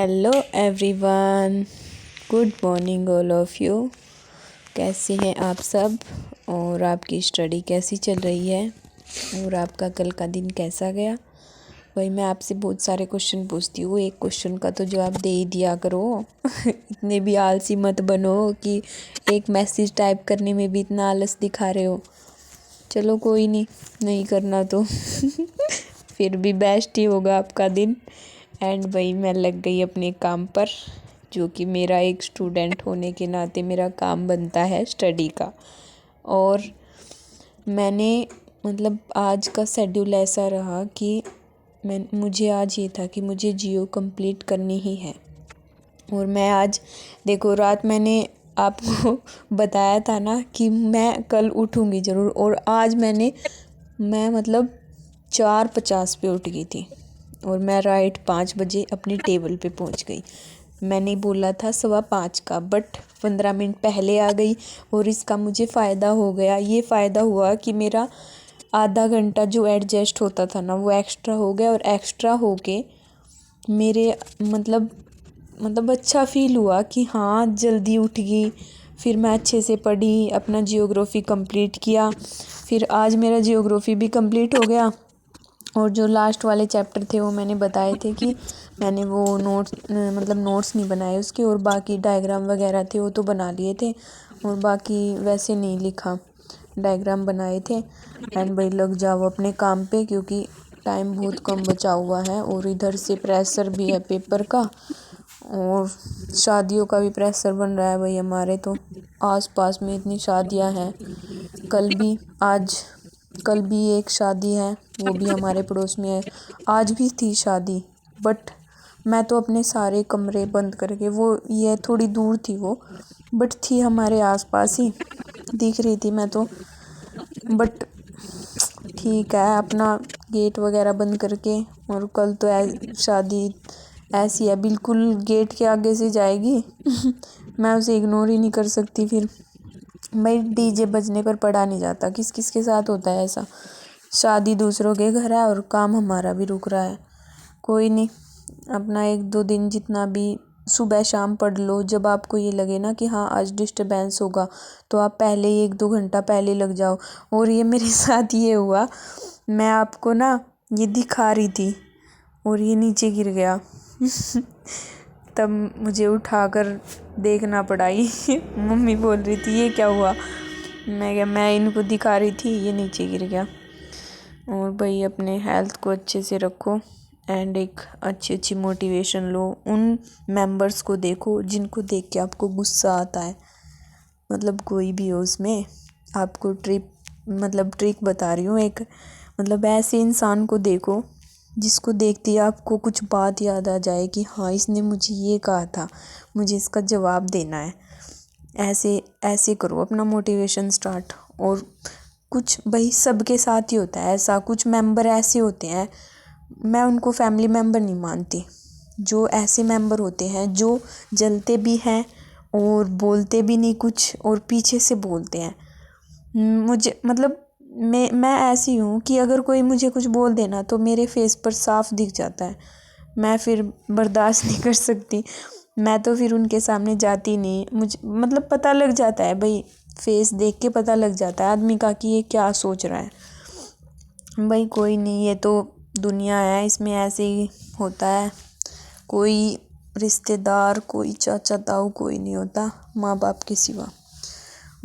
Hello everyone, good morning all of you. कैसे हैं आप सब और आपकी स्टडी कैसी चल रही है और आपका कल का दिन कैसा गया। वही मैं आपसे बहुत सारे क्वेश्चन पूछती हूँ, एक क्वेश्चन का तो जवाब दे ही दिया करो। इतने भी आलसी मत बनो कि एक मैसेज टाइप करने में भी इतना आलस दिखा रहे हो। चलो कोई नहीं करना तो फिर भी बेस्ट ही होगा आपका दिन। एंड वही मैं लग गई अपने काम पर, जो कि मेरा एक स्टूडेंट होने के नाते मेरा काम बनता है स्टडी का। और मैंने आज का शेड्यूल ऐसा रहा कि मुझे आज ये था कि मुझे जियो कंप्लीट करनी ही है। और मैं आज देखो, रात मैंने आपको बताया था ना कि मैं कल उठूँगी ज़रूर, और आज मैं 4:50 पे उठ गई थी और मैं राइट 5 बजे अपनी टेबल पे पहुंच गई। मैंने बोला था 5:15 का, बट 15 मिनट पहले आ गई। और इसका मुझे फ़ायदा हो गया, ये फ़ायदा हुआ कि मेरा आधा घंटा जो एडजस्ट होता था ना वो एक्स्ट्रा हो गया। और एक्स्ट्रा हो के मेरे अच्छा फ़ील हुआ कि हाँ जल्दी उठ गई। फिर मैं अच्छे से पढ़ी, अपना जियोग्राफ़ी कंप्लीट किया। फिर आज मेरा जियोग्राफ़ी भी कंप्लीट हो गया। और जो लास्ट वाले चैप्टर थे वो मैंने बताए थे कि मैंने वो नोट्स नहीं बनाए उसके, और बाकी डायग्राम वगैरह थे वो तो बना लिए थे, और बाकी वैसे नहीं लिखा, डायग्राम बनाए थे। एंड भाई लग जाओ अपने काम पे, क्योंकि टाइम बहुत कम बचा हुआ है। और इधर से प्रेशर भी है पेपर का, और शादियों का भी प्रेशर बन रहा है भाई। हमारे तो आस पास में इतनी शादियां हैं। कल भी एक शादी है, वो भी हमारे पड़ोस में है। आज भी थी शादी, बट मैं तो अपने सारे कमरे बंद करके, वो ये थोड़ी दूर थी वो, बट थी हमारे आसपास ही, दिख रही थी मैं तो। बट ठीक है, अपना गेट वगैरह बंद करके। और कल तो शादी ऐसी है, बिल्कुल गेट के आगे से जाएगी। मैं उसे इग्नोर ही नहीं कर सकती। फिर भाई डीजे बजने पर पड़ा नहीं जाता, किस किस के साथ होता है ऐसा। शादी दूसरों के घर है और काम हमारा भी रुक रहा है। कोई नहीं, अपना 1-2 दिन जितना भी सुबह शाम पढ़ लो। जब आपको ये लगे ना कि हाँ आज डिस्टर्बेंस होगा, तो आप पहले ही 1-2 घंटा पहले लग जाओ। और ये मेरे साथ ये हुआ, मैं आपको ना ये दिखा रही थी और ये नीचे गिर गया। तब मुझे उठाकर देखना पड़ा। मम्मी बोल रही थी ये क्या हुआ, मैं इनको दिखा रही थी, ये नीचे गिर गया। और भाई अपने हेल्थ को अच्छे से रखो एंड एक अच्छी मोटिवेशन लो। उन मेंबर्स को देखो जिनको देख के आपको गुस्सा आता है, कोई भी हो उसमें। आपको ट्रिक बता रही हूँ एक, ऐसे इंसान को देखो जिसको देखते ही आपको कुछ बात याद आ जाए कि हाँ इसने मुझे ये कहा था, मुझे इसका जवाब देना है। ऐसे करो अपना मोटिवेशन स्टार्ट। और कुछ भाई सबके साथ ही होता है ऐसा, कुछ मेंबर ऐसे होते हैं, मैं उनको फैमिली मेंबर नहीं मानती। जो ऐसे मेंबर होते हैं जो जलते भी हैं और बोलते भी नहीं कुछ, और पीछे से बोलते हैं। मुझे मैं ऐसी हूँ कि अगर कोई मुझे कुछ बोल देना तो मेरे फेस पर साफ दिख जाता है, मैं फिर बर्दाश्त नहीं कर सकती। मैं तो फिर उनके सामने जाती नहीं। मुझे पता लग जाता है भाई, फेस देख के पता लग जाता है आदमी का कि ये क्या सोच रहा है। भाई कोई नहीं, ये तो दुनिया है, इसमें ऐसे ही होता है। कोई रिश्तेदार, कोई चाचा ताऊ कोई नहीं होता माँ बाप के सिवा।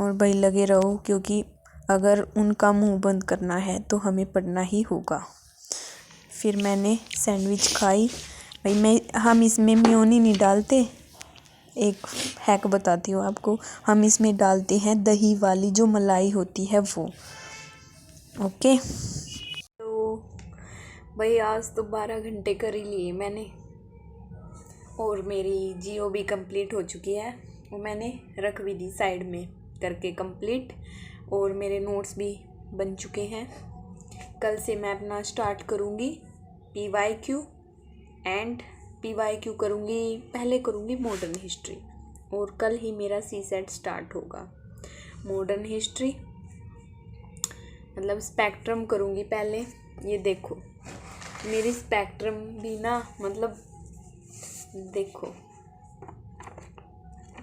और भाई लगे रहो, क्योंकि अगर उनका मुंह बंद करना है तो हमें पढ़ना ही होगा। फिर मैंने सैंडविच खाई भाई। हम इसमें मेयोनी नहीं डालते, एक हैक बताती हूँ आपको। हम इसमें डालते हैं दही वाली जो मलाई होती है वो। ओके, तो भाई आज तो 12 घंटे कर ही लिए मैंने, और मेरी जियो भी कंप्लीट हो चुकी है, वो मैंने रख भी दी साइड में करके कंप्लीट। और मेरे नोट्स भी बन चुके हैं। कल से मैं अपना स्टार्ट करूँगी PYQ, एंड PYQ करूँगी, पहले करूँगी मॉडर्न हिस्ट्री, और कल ही मेरा CSET स्टार्ट होगा। मॉडर्न हिस्ट्री स्पेक्ट्रम करूँगी पहले। ये देखो मेरी स्पेक्ट्रम भी ना देखो,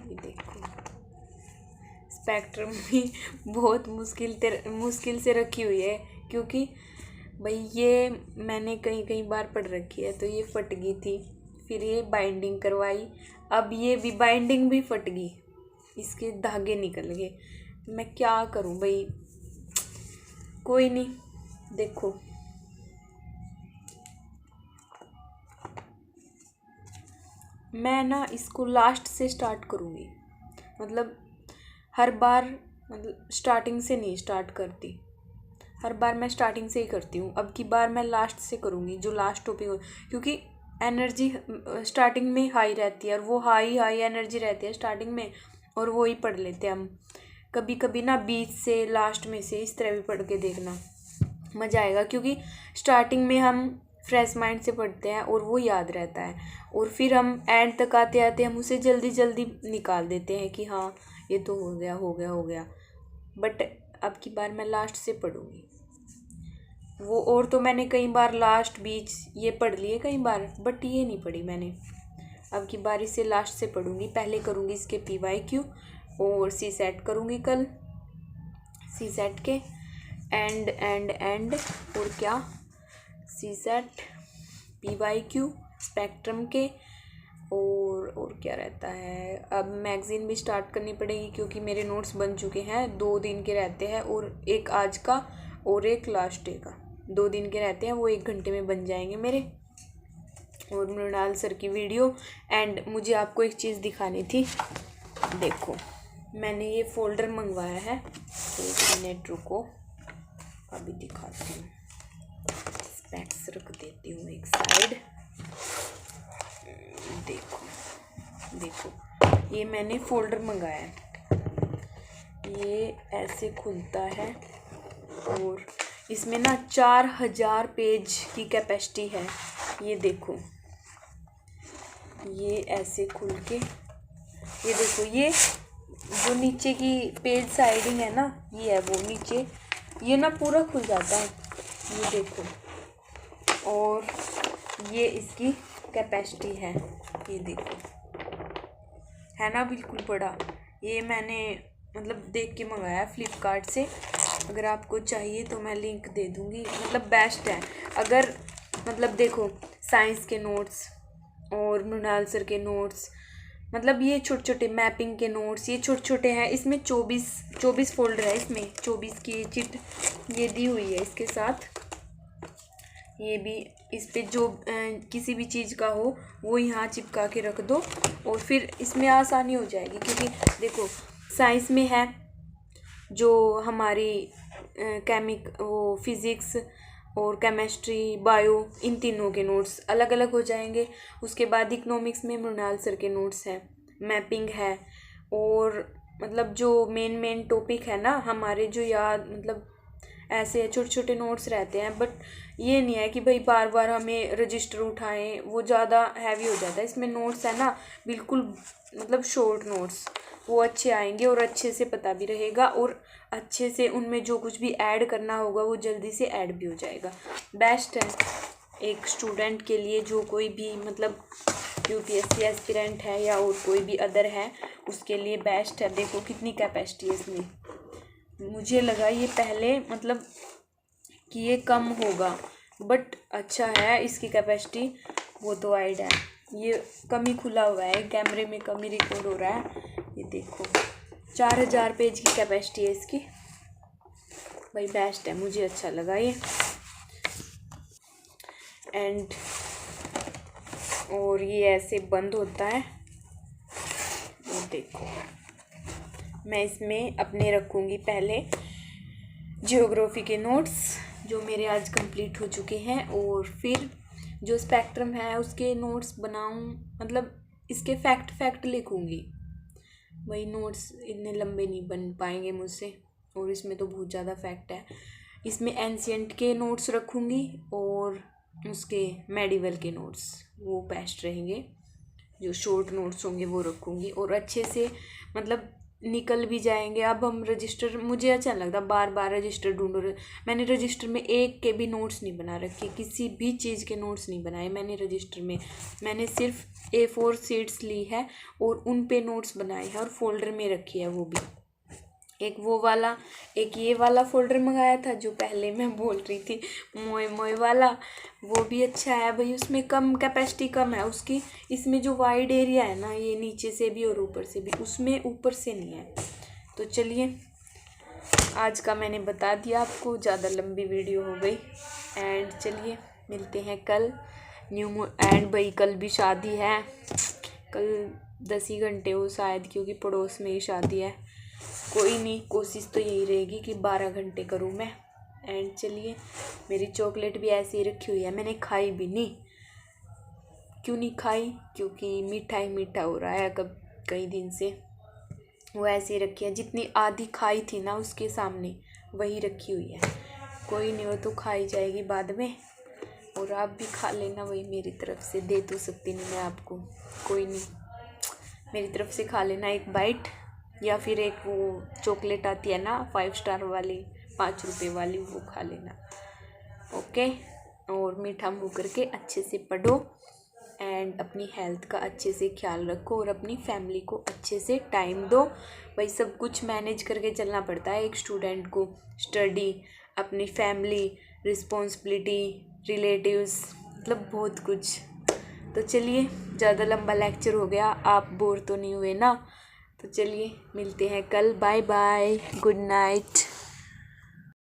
ये देखो, स्पेक्ट्रम भी बहुत मुश्किल से रखी हुई है, क्योंकि भाई ये मैंने कई बार पढ़ रखी है। तो ये फट गई थी, फिर ये बाइंडिंग करवाई, अब ये भी बाइंडिंग भी फट गई, इसके धागे निकल गए। मैं क्या करूं भाई, कोई नहीं। देखो, मैं ना इसको लास्ट से स्टार्ट करूँगी, मतलब हर बार, मतलब स्टार्टिंग से नहीं स्टार्ट करती, हर बार मैं स्टार्टिंग से ही करती हूँ। अब की बार मैं लास्ट से करूँगी, जो लास्ट टॉपिक हो, क्योंकि एनर्जी स्टार्टिंग में हाई रहती है, और वो हाई एनर्जी रहती है स्टार्टिंग में, और वो ही पढ़ लेते हैं हम। कभी कभी ना बीच से, लास्ट में से, इस तरह भी पढ़ के देखना, मज़ा आएगा। क्योंकि स्टार्टिंग में हम फ्रेश माइंड से पढ़ते हैं और वो याद रहता है, और फिर हम एंड तक आते आते हम उसे जल्दी जल्दी निकाल देते हैं कि हाँ ये तो हो गया हो गया हो गया। बट अब की बार मैं लास्ट से पढ़ूँगी वो। और तो मैंने कई बार लास्ट बीच ये पढ़ लिए कई बार, बट ये नहीं पढ़ी मैंने। अब की बार इसे लास्ट से पढ़ूँगी। पहले करूँगी इसके PYQ और सी सेट करूँगी कल, सी सेट के एंड और क्या, सी सेट, PYQ, स्पेक्ट्रम के, और क्या रहता है। अब मैगज़ीन भी स्टार्ट करनी पड़ेगी, क्योंकि मेरे नोट्स बन चुके हैं। 2 दिन के रहते हैं, और एक आज का और एक लास्ट डे का, 2 दिन के रहते हैं, वो 1 घंटे में बन जाएंगे मेरे। और मृणाल सर की वीडियो। एंड मुझे आपको एक चीज़ दिखानी थी, देखो मैंने ये फ़ोल्डर मंगवाया है, 1 मिनट रुको, अभी दिखाती हूँ। स्पेक्स रख देती हूँ एक साइड। देखो ये मैंने फ़ोल्डर मंगाया है, ये ऐसे खुलता है, और इसमें ना 4000 पेज की कैपेसिटी है। ये देखो, ये ऐसे खुल के, ये देखो, ये जो नीचे की पेज साइडिंग है ना, ये है वो नीचे, ये ना पूरा खुल जाता है, ये देखो। और ये इसकी कैपेसिटी है, ये देखो, है ना बिल्कुल बड़ा। ये मैंने मतलब देख के मंगाया फ्लिपकार्ट से। अगर आपको चाहिए तो मैं लिंक दे दूँगी, मतलब बेस्ट है। अगर मतलब देखो, साइंस के नोट्स और मृणाल सर के नोट्स, मतलब ये छोटे छोटे मैपिंग के नोट्स, ये छोटे छोटे हैं। इसमें 24 फोल्डर है, इसमें 24 की चिट ये दी हुई है इसके साथ। ये भी इस पे जो किसी भी चीज़ का हो वो यहाँ चिपका के रख दो, और फिर इसमें आसानी हो जाएगी। क्योंकि देखो, साइंस में है जो हमारी वो फिज़िक्स और केमिस्ट्री, बायो, इन तीनों के नोट्स अलग अलग हो जाएंगे। उसके बाद इकोनॉमिक्स में मृणाल सर के नोट्स हैं, मैपिंग है, और मतलब जो मेन टॉपिक है ना हमारे, जो याद, मतलब ऐसे छोटे छोटे नोट्स रहते हैं। बट ये नहीं है कि भाई बार बार हमें रजिस्टर उठाएं, वो ज़्यादा हैवी हो जाता है। इसमें नोट्स है ना बिल्कुल, मतलब शॉर्ट नोट्स, वो अच्छे आएंगे और अच्छे से पता भी रहेगा, और अच्छे से उनमें जो कुछ भी ऐड करना होगा वो जल्दी से ऐड भी हो जाएगा। बेस्ट है एक स्टूडेंट के लिए, जो कोई भी मतलब UPSC एस्पिरेंट है या और कोई भी अदर है, उसके लिए बेस्ट है। देखो कितनी कैपेसिटी है इसमें। मुझे लगा ये पहले मतलब कि ये कम होगा, बट अच्छा है इसकी कैपेसिटी, वो तो वाइड है। ये कम ही खुला हुआ है, कैमरे में कम ही रिकॉर्ड हो रहा है। ये देखो 4000 पेज की कैपेसिटी है इसकी, भाई बेस्ट है, मुझे अच्छा लगा ये। एंड और ये ऐसे बंद होता है, ये देखो। मैं इसमें अपने रखूँगी पहले ज्योग्राफी के नोट्स, जो मेरे आज कंप्लीट हो चुके हैं, और फिर जो स्पेक्ट्रम है उसके नोट्स बनाऊँ, मतलब इसके फैक्ट लिखूँगी। वही नोट्स इतने लंबे नहीं बन पाएंगे मुझसे, और इसमें तो बहुत ज़्यादा फैक्ट है। इसमें एंशिएंट के नोट्स रखूँगी, और उसके मेडिवल के नोट्स वो बेस्ट रहेंगे। जो शॉर्ट नोट्स होंगे वो रखूँगी, और अच्छे से मतलब निकल भी जाएंगे। अब हम रजिस्टर, मुझे अच्छा नहीं लगता बार बार रजिस्टर ढूंढो। मैंने रजिस्टर में एक के भी नोट्स नहीं बना रखे, किसी भी चीज़ के नोट्स नहीं बनाए मैंने रजिस्टर में। मैंने सिर्फ A4 शीट्स ली है और उन पे नोट्स बनाए हैं और फोल्डर में रखी है। वो भी एक वो वाला, एक ये वाला फोल्डर मंगाया था जो पहले मैं बोल रही थी, मोए मोए वाला, वो भी अच्छा है भाई। उसमें कम कैपेसिटी कम है उसकी। इसमें जो वाइड एरिया है ना, ये नीचे से भी और ऊपर से भी, उसमें ऊपर से नहीं है। तो चलिए, आज का मैंने बता दिया आपको, ज़्यादा लंबी वीडियो हो गई। एंड चलिए मिलते हैं कल एंड भाई कल भी शादी है, कल 10 ही घंटे हो शायद, क्योंकि पड़ोस में ही शादी है। कोई नहीं, कोशिश तो यही रहेगी कि 12 घंटे करूँ मैं। एंड चलिए, मेरी चॉकलेट भी ऐसे ही रखी हुई है, मैंने खाई भी नहीं। क्यों नहीं खाई? क्योंकि मीठा ही मीठा हो रहा है कई दिन से। वो ऐसे ही रखी है, जितनी आधी खाई थी ना उसके सामने वही रखी हुई है। कोई नहीं, वो तो खाई जाएगी बाद में। और आप भी खा लेना, वही मेरी तरफ से दे तो सकती नहीं मैं आपको, कोई नहीं, मेरी तरफ से खा लेना एक बाइट। या फिर एक वो चॉकलेट आती है ना 5 स्टार वाली, 5 रुपये वाली, वो खा लेना। ओके, और मीठा मुँह करके अच्छे से पढ़ो एंड अपनी हेल्थ का अच्छे से ख्याल रखो और अपनी फैमिली को अच्छे से टाइम दो। भाई सब कुछ मैनेज करके चलना पड़ता है एक स्टूडेंट को, स्टडी, अपनी फैमिली, रिस्पॉन्सिबिलिटी, रिलेटिव्स, मतलब बहुत कुछ। तो चलिए, ज़्यादा लंबा लेक्चर हो गया, आप बोर तो नहीं हुए ना? तो चलिए मिलते हैं कल, बाय बाय, गुड नाइट।